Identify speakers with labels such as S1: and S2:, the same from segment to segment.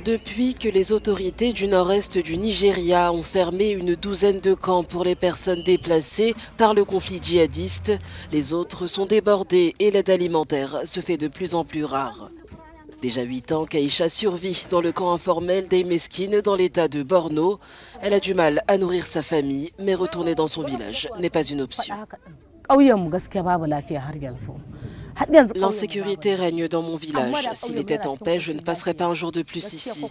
S1: Depuis que les autorités du nord-est du Nigeria ont fermé une douzaine de camps pour les personnes déplacées par le conflit djihadiste, les autres sont débordés et l'aide alimentaire se fait de plus en plus rare. Déjà 8 ans qu'Aïcha survit dans le camp informel d'Eimeskine dans l'état de Borno. Elle a du mal à nourrir sa famille, mais retourner dans son village n'est pas une option. L'insécurité règne dans mon village. S'il était en paix, je ne passerais pas un jour de plus ici.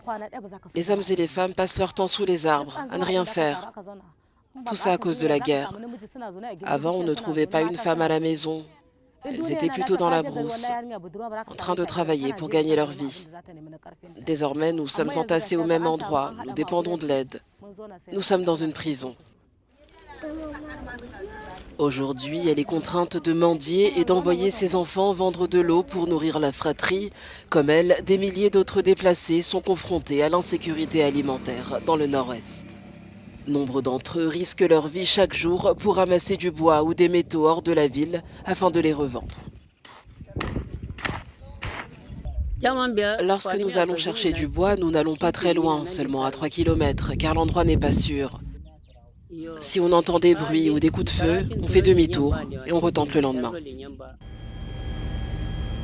S1: Les hommes et les femmes passent leur temps sous les arbres, à ne rien faire. Tout ça à cause de la guerre. Avant, on ne trouvait pas une femme à la maison. Elles étaient plutôt dans la brousse, en train de travailler pour gagner leur vie. Désormais, nous sommes entassés au même endroit. Nous dépendons de l'aide. Nous sommes dans une prison. Aujourd'hui, elle est contrainte de mendier et d'envoyer ses enfants vendre de l'eau pour nourrir la fratrie. Comme elle, des milliers d'autres déplacés sont confrontés à l'insécurité alimentaire dans le nord-est. Nombre d'entre eux risquent leur vie chaque jour pour ramasser du bois ou des métaux hors de la ville afin de les revendre. Lorsque nous allons chercher du bois, nous n'allons pas très loin, seulement à 3 km, car l'endroit n'est pas sûr. Si on entend des bruits ou des coups de feu, on fait demi-tour et on retente le lendemain.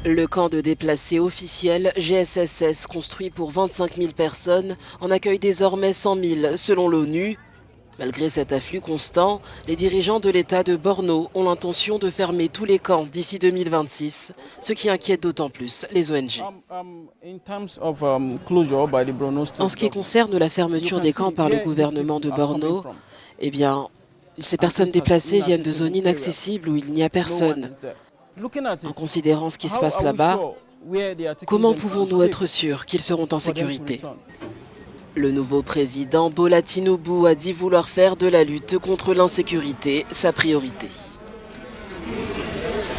S1: Le camp de déplacés officiel GSSS, construit pour 25 000 personnes, en accueille désormais 100 000 selon l'ONU. Malgré cet afflux constant, les dirigeants de l'État de Borno ont l'intention de fermer tous les camps d'ici 2026, ce qui inquiète d'autant plus les ONG. En ce qui concerne la fermeture des camps par le gouvernement de Borno, eh bien, ces personnes déplacées viennent de zones inaccessibles où il n'y a personne. En considérant ce qui se passe là-bas, comment pouvons-nous être sûrs qu'ils seront en sécurité ? Le nouveau président Bola Tinubu a dit vouloir faire de la lutte contre l'insécurité sa priorité.